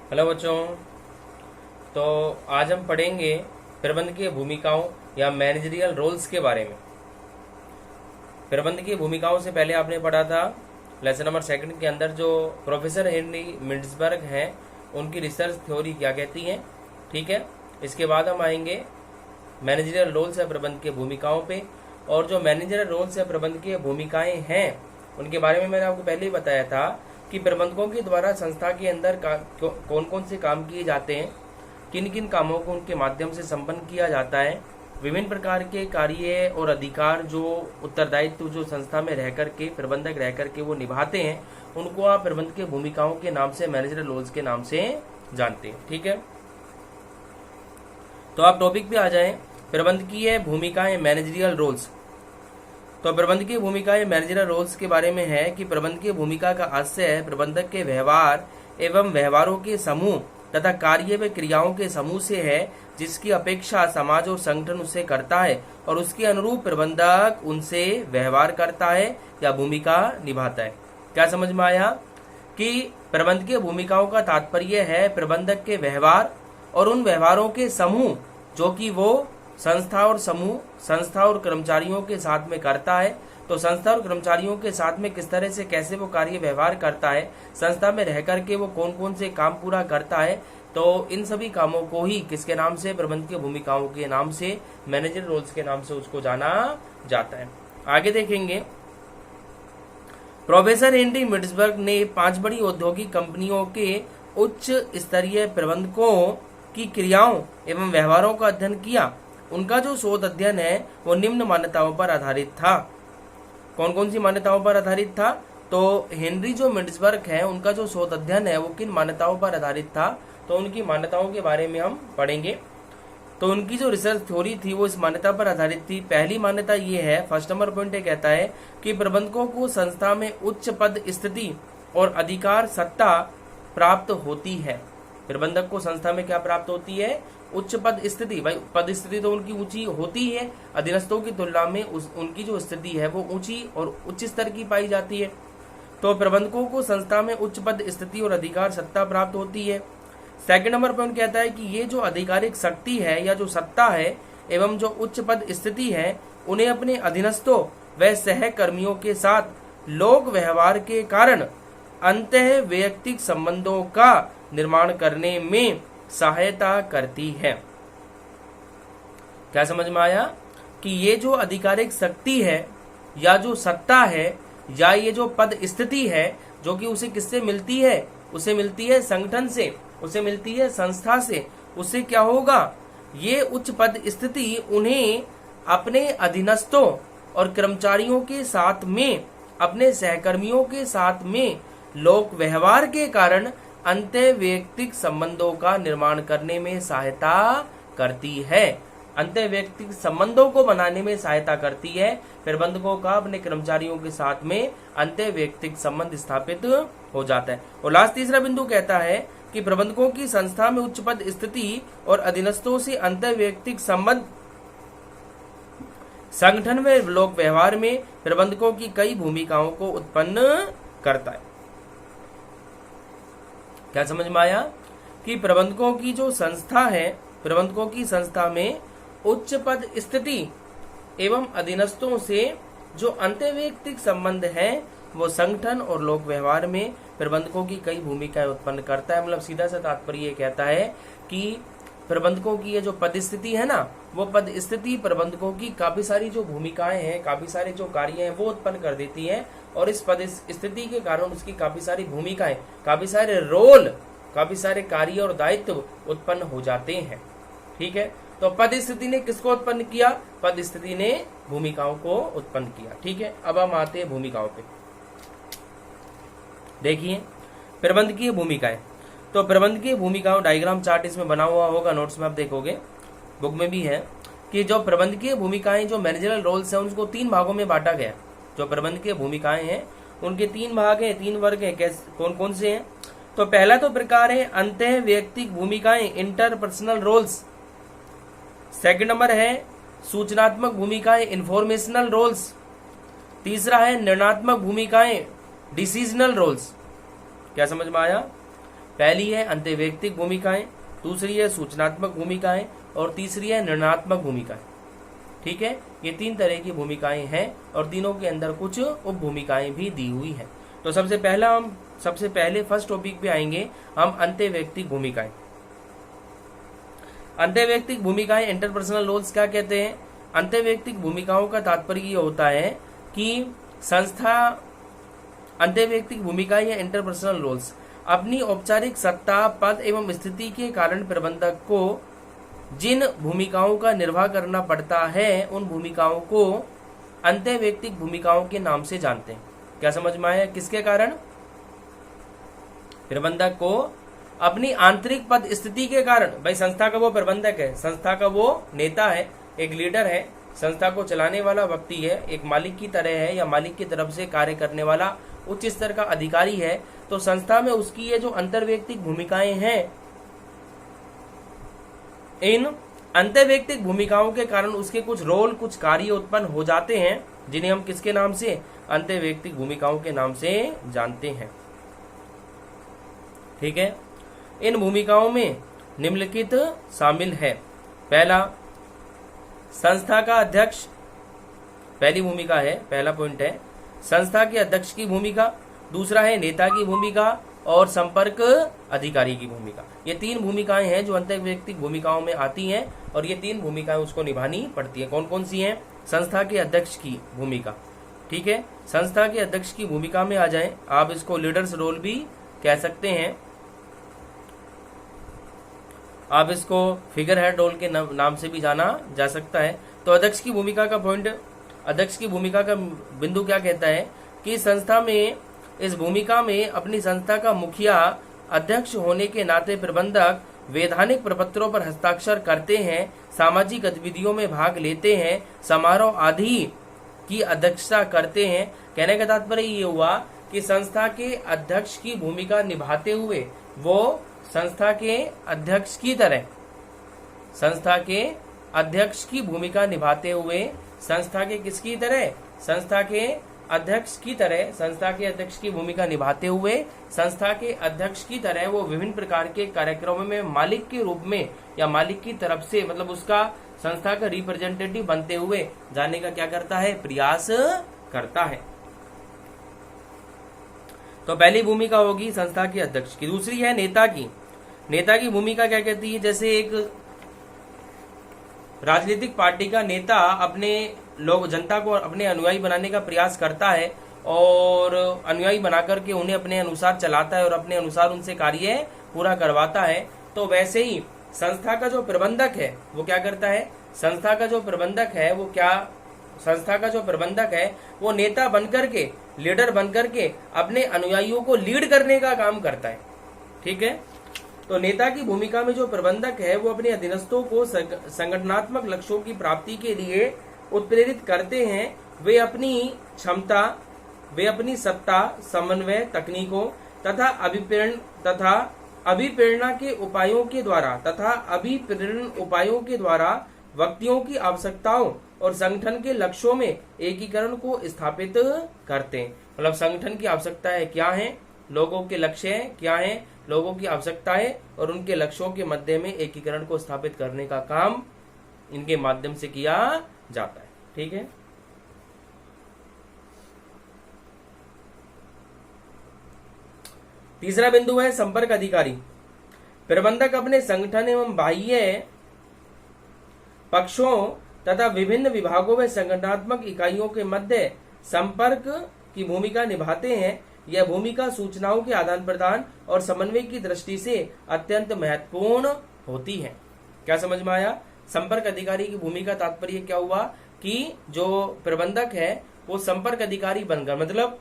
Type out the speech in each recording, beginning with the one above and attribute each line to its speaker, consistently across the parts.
Speaker 1: Hello बच्चों। तो आज हम पढ़ेंगे प्रबंधकीय भूमिकाओं या मैनेजरियल रोल्स के बारे में। प्रबंधकीय भूमिकाओं से पहले आपने पढ़ा था लेसन नंबर 2 के अंदर जो प्रोफेसर हेनरी मिंड्सबर्ग हैं उनकी रिसर्च थ्योरी क्या कहती है। ठीक है, इसके बाद हम आएंगे मैनेजरियल रोल्स या प्रबंधकीय भूमिकाओं पे। और जो मैनेजरियल रोल्स या प्रबंधकीय भूमिकाएं हैं उनके बारे में मैंने आपको पहले ही बताया था कि प्रबंधकों के द्वारा संस्था के अंदर कौन कौन से काम किए जाते हैं, किन किन कामों को उनके माध्यम से संपन्न किया जाता है, विभिन्न प्रकार के कार्य और अधिकार जो उत्तरदायित्व जो संस्था में रह करके प्रबंधक रह करके वो निभाते हैं, उनको आप प्रबंधकीय भूमिकाओं के नाम से मैनेजरियल रोल्स के नाम से जानते हैं। ठीक है, तो आप टॉपिक पे आ जाएं, प्रबंधकीय भूमिकाएं मैनेजरियल रोल्स। तो प्रबंधकीय भूमिकाएं मैनेजरियल रोल्स के बारे में है कि प्रबंधकीय भूमिका का आशय प्रबंधक के व्यवहार एवं व्यवहारों के समूह तथा कार्य व क्रियाओं के समूह से है, जिसकी अपेक्षा समाज और संगठन उससे करता है और उसके अनुरूप प्रबंधक उनसे व्यवहार करता है या भूमिका निभाता है। क्या समझ में आया कि प्रबंधकीय भूमिकाओं का तात्पर्य है प्रबंधक के व्यवहार और उन व्यवहारों के समूह जो कि वो संस्था और समूह, संस्था और कर्मचारियों के साथ में करता है। तो संस्था और कर्मचारियों के साथ में किस तरह से कैसे वो कार्य व्यवहार करता है, संस्था में रह करके वो कौन कौन से काम पूरा करता है, तो इन सभी कामों को ही किसके नाम से, प्रबंधकीय भूमिकाओं के नाम से, मैनेजर रोल्स के नाम से उसको जाना जाता है। आगे देखेंगे, प्रोफेसर हेनरी मिंड्सबर्ग ने 5 बड़ी औद्योगिक कंपनियों के उच्च स्तरीय प्रबंधकों की क्रियाओं एवं व्यवहारों का अध्ययन किया। उनका जो शोध अध्ययन है वो निम्न मान्यताओं पर आधारित था। कौन कौन सी मान्यताओं पर आधारित था? तो हेनरी जो मिंड्सबर्ग है उनका जो शोध अध्ययन है वो किन मान्यताओं पर आधारित था, तो उनकी मान्यताओं के बारे में हम पढ़ेंगे। तो उनकी जो रिसर्च थ्योरी थी वो इस मान्यता पर आधारित थी। पहली मान्यता ये है, फर्स्ट नंबर पॉइंट ये कहता है कि प्रबंधकों को संस्था में उच्च पद स्थिति और अधिकार सत्ता प्राप्त होती है। प्रबंधक को संस्था में क्या प्राप्त होती है? उच्च पद स्थिति। भाई पद स्थिति तो उनकी ऊंची होती है, अधीनस्थों की तुलना में उनकी जो स्थिति है वो ऊंची और उच्च स्तर की पाई जाती है। तो प्रबंधकों को संस्था में उच्च पद स्थिति और अधिकार सत्ता प्राप्त होती है। सेकंड नंबर पॉइंट कहता है कि ये जो आधिकारिक शक्ति है या जो सत्ता है एवं जो उच्च पद स्थिति है उन्हें अपने अधीनस्थों व सहकर्मियों के साथ लोक व्यवहार के कारण अंतः वैयक्तिक संबंधों का निर्माण करने में सहायता करती है। क्या समझ में आया कि ये जो आधिकारिक शक्ति है या जो सत्ता है या ये जो पद स्थिति है जो कि उसे किससे मिलती है? उसे मिलती है संगठन से, उसे मिलती है संस्था से। उससे क्या होगा? ये उच्च पद स्थिति उन्हें अपने अधीनस्थों और कर्मचारियों के साथ में, अपने सहकर्मियों के साथ में लोक व्यवहार के कारण अंतः वैयक्तिक संबंधों का निर्माण करने में सहायता करती है। अंतः वैयक्तिक संबंधों को बनाने में सहायता करती है। प्रबंधकों का अपने कर्मचारियों के साथ में अंतः वैयक्तिक संबंध स्थापित हो जाता है। और लास्ट तीसरा बिंदु कहता है कि प्रबंधकों की संस्था में उच्च पद स्थिति और अधीनस्थों से अंतः वैयक्तिक संबंध संगठन में लोक व्यवहार में प्रबंधकों की कई भूमिकाओं को उत्पन्न करता है। क्या समझ में आया कि प्रबंधकों की जो संस्था है, प्रबंधकों की संस्था में उच्च पद स्थिति एवं अधीनस्थों से जो अंतर्वैयक्तिक संबंध है वो संगठन और लोक व्यवहार में प्रबंधकों की कई भूमिकाएं उत्पन्न करता है। मतलब सीधा सा तात्पर्य ये कहता है कि प्रबंधकों की ये जो पद स्थिति है ना, वो पद स्थिति प्रबंधकों की काफी सारी जो भूमिकाएं हैं, काफी सारे जो कार्य हैं वो उत्पन्न कर देती है। और इस पद स्थिति के कारण उसकी काफी सारी भूमिकाएं, काफी सारे रोल, काफी सारे कार्य और दायित्व उत्पन्न हो जाते हैं। ठीक है, तो पद स्थिति ने किसको उत्पन्न किया? पद स्थिति ने भूमिकाओं को उत्पन्न किया। ठीक है, अब हम आते हैं भूमिकाओं पे। देखिए प्रबंधकीय भूमिकाएं। तो प्रबंधकीय भूमिकाओं डायग्राम चार्ट इसमें बना हुआ होगा, नोट्स में आप देखोगे, बुक में भी है कि जो प्रबंधकीय भूमिकाएं, जो मैनेजरल रोल्स हैं, उनको 3 भागों में बांटा गया। जो प्रबंधकीय भूमिकाएं हैं उनके 3 भाग हैं, 3 वर्ग हैं। कौन कौन से हैं? तो पहला तो प्रकार है अंतः वैयक्तिक भूमिकाएं, इंटरपर्सनल रोल्स। सेकंड नंबर है सूचनात्मक भूमिकाएं, इंफॉर्मेशनल रोल्स। तीसरा है निर्णयात्मक भूमिकाएं, डिसीजनल रोल्स। क्या समझ में आया? पहली है अंतर्वैयक्तिक भूमिकाएं, दूसरी है सूचनात्मक भूमिकाएं और तीसरी है निर्णयात्मक भूमिकाएं। ठीक है, ये 3 तरह की भूमिकाएं हैं और तीनों के अंदर कुछ उप भूमिकाएं भी दी हुई हैं। तो सबसे पहले फर्स्ट टॉपिक पे आएंगे हम अंतर्वैयक्तिक भूमिकाएं। अंतर्वैयक्तिक भूमिकाएं, इंटरपर्सनल रोल्स क्या कहते हैं? अंतर्वैयक्तिक भूमिकाओं का तात्पर्य ये होता है कि संस्था अंतर्वैयक्तिक भूमिकाएं या इंटरपर्सनल रोल्स अपनी औपचारिक सत्ता, पद एवं स्थिति के कारण प्रबंधक को जिन भूमिकाओं का निर्वाह करना पड़ता है उन भूमिकाओं को अंतर्वैयक्तिक भूमिकाओं के नाम से जानते हैं। क्या समझ में आया? किसके कारण? प्रबंधक को अपनी आंतरिक पद स्थिति के कारण, भाई संस्था का वो प्रबंधक है, संस्था का वो नेता है, एक लीडर है, संस्था को चलाने वाला व्यक्ति है, एक मालिक की तरह है या मालिक की तरफ से कार्य करने वाला उच्च स्तर का अधिकारी है। तो संस्था में उसकी ये जो अंतर्वैयक्तिक भूमिकाएं हैं, इन अंतर्वैयक्तिक भूमिकाओं के कारण उसके कुछ रोल, कुछ कार्य उत्पन्न हो जाते हैं जिन्हें हम किसके नाम से? अंतर्वैयक्तिक भूमिकाओं के नाम से जानते हैं। ठीक है, इन भूमिकाओं में निम्नलिखित शामिल है। पहला, संस्था का अध्यक्ष, पहली भूमिका है, पहला पॉइंट है संस्था के अध्यक्ष की भूमिका। दूसरा है नेता की भूमिका और संपर्क अधिकारी की भूमिका। ये 3 भूमिकाएं हैं जो अंतर्वैयक्तिक भूमिकाओं में आती हैं और ये 3 भूमिकाएं उसको निभानी पड़ती है। कौन कौन सी हैं? संस्था के अध्यक्ष की भूमिका। ठीक है, संस्था के अध्यक्ष की भूमिका में आ जाएं, आप इसको लीडर्स रोल भी कह सकते हैं, आप इसको फिगर हेड रोल के नाम से भी जाना जा सकता है। तो अध्यक्ष की भूमिका का पॉइंट, अध्यक्ष की भूमिका का बिंदु क्या कहता है कि संस्था में, इस भूमिका में अपनी संस्था का मुखिया अध्यक्ष होने के नाते प्रबंधक वैधानिक प्रपत्रों पर हस्ताक्षर करते हैं, सामाजिक गतिविधियों में भाग लेते हैं, समारोह आदि की अध्यक्षता करते हैं। कहने का तात्पर्य ये हुआ कि संस्था के अध्यक्ष की भूमिका निभाते हुए वो संस्था के अध्यक्ष की तरह, संस्था के अध्यक्ष की भूमिका निभाते हुए, संस्था के किसकी तरह? संस्था के अध्यक्ष की तरह, संस्था के अध्यक्ष की भूमिका निभाते हुए संस्था के अध्यक्ष की तरह वो विभिन्न प्रकार के कार्यक्रमों में मालिक के रूप में या मालिक की तरफ से, मतलब उसका संस्था का रिप्रेजेंटेटिव बनते हुए जाने का क्या करता है? प्रयास करता है। तो पहली भूमिका होगी संस्था के अध्यक्ष की। दूसरी है नेता की। नेता की भूमिका क्या कहती है? जैसे एक राजनीतिक पार्टी का नेता अपने लोग, जनता को अपने अनुयायी बनाने का प्रयास करता है और अनुयायी बना करके उन्हें अपने अनुसार चलाता है और अपने अनुसार उनसे कार्य पूरा करवाता है। तो वैसे ही संस्था का जो प्रबंधक है वो क्या करता है? संस्था का जो प्रबंधक है वो क्या, संस्था का जो प्रबंधक है वो नेता बनकर के, लीडर बनकर के अपने अनुयायियों को लीड करने का काम करता है। ठीक है, तो नेता की भूमिका में जो प्रबंधक है वो अपने अधीनस्थों को संगठनात्मक लक्ष्यों की प्राप्ति के लिए उत्प्रेरित करते हैं। वे अपनी क्षमता, वे अपनी सत्ता, समन्वय तकनीकों तथा अभिप्रेरणा के उपायों के द्वारा व्यक्तियों की आवश्यकताओं और संगठन के लक्ष्यों में एकीकरण को स्थापित करते हैं। मतलब संगठन की आवश्यकताएं क्या हैं, लोगों के लक्ष्य क्या हैं, लोगों की आवश्यकताएं और उनके लक्ष्यों के मध्य में एकीकरण को स्थापित करने का काम इनके माध्यम से किया जाता है। ठीक है, तीसरा बिंदु है संपर्क अधिकारी। प्रबंधक अपने संगठन एवं बाह्य पक्षों तथा विभिन्न विभागों में संगठनात्मक इकाइयों के मध्य संपर्क की भूमिका निभाते हैं। यह भूमिका सूचनाओं के आदान प्रदान और समन्वय की दृष्टि से अत्यंत महत्वपूर्ण होती है। क्या समझ में आया? संपर्क अधिकारी की भूमिका तात्पर्य क्या हुआ कि जो प्रबंधक है वो संपर्क अधिकारी बनकर, मतलब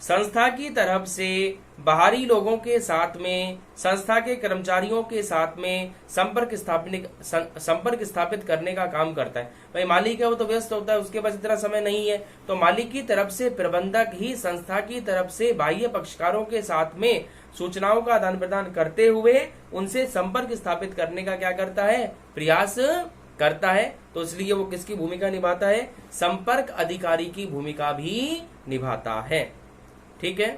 Speaker 1: संस्था की तरफ से बाहरी लोगों के साथ में, संस्था के कर्मचारियों के साथ में संपर्क स्थापित करने का काम करता है। भाई मालिक है वो तो व्यस्त होता है, उसके पास इतना समय नहीं है, तो मालिक की तरफ से प्रबंधक ही संस्था की तरफ से बाह्य पक्षकारों के साथ में सूचनाओं का आदान प्रदान करते हुए उनसे संपर्क स्थापित करने का क्या करता है? प्रयास करता है। तो इसलिए वो किसकी भूमिका निभाता है? संपर्क अधिकारी की भूमिका भी निभाता है। ठीक है,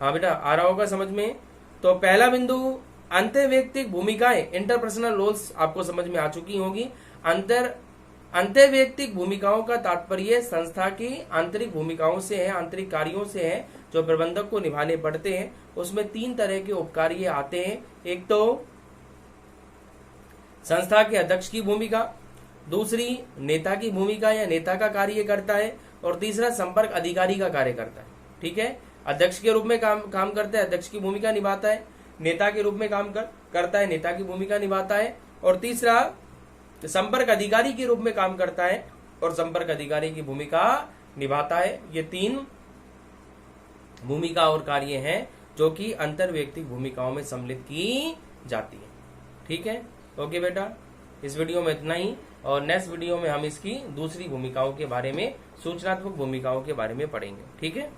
Speaker 1: हाँ बेटा, आ रहा होगा समझ में। तो पहला बिंदु, अंतर्वैयक्तिक भूमिकाएं, इंटरपर्सनल रोल्स आपको समझ में आ चुकी होगी। अंतर्वैयक्तिक भूमिकाओं का तात्पर्य संस्था की आंतरिक भूमिकाओं से है, आंतरिक कार्यों से है जो प्रबंधक को निभाने पड़ते हैं। उसमें 3 तरह के उपकार्य आते हैं। एक तो संस्था के अध्यक्ष की भूमिका, दूसरी नेता की भूमिका या नेता का कार्य करता है, और तीसरा संपर्क अधिकारी का कार्य करता है। ठीक है, अध्यक्ष के रूप में काम करता है, अध्यक्ष की भूमिका निभाता है, नेता के रूप में काम करता है, नेता की भूमिका निभाता है, और तीसरा संपर्क अधिकारी के रूप में काम करता है और संपर्क अधिकारी की भूमिका निभाता है। ये 3 भूमिका और कार्य हैं जो कि अंतर्वैयक्तिक भूमिकाओं में सम्मिलित की जाती है। ठीक है, ओके बेटा, इस वीडियो में इतना ही, और नेक्स्ट वीडियो में हम इसकी दूसरी भूमिकाओं के बारे में, सूचनात्मक भूमिकाओं के बारे में पढ़ेंगे। ठीक है।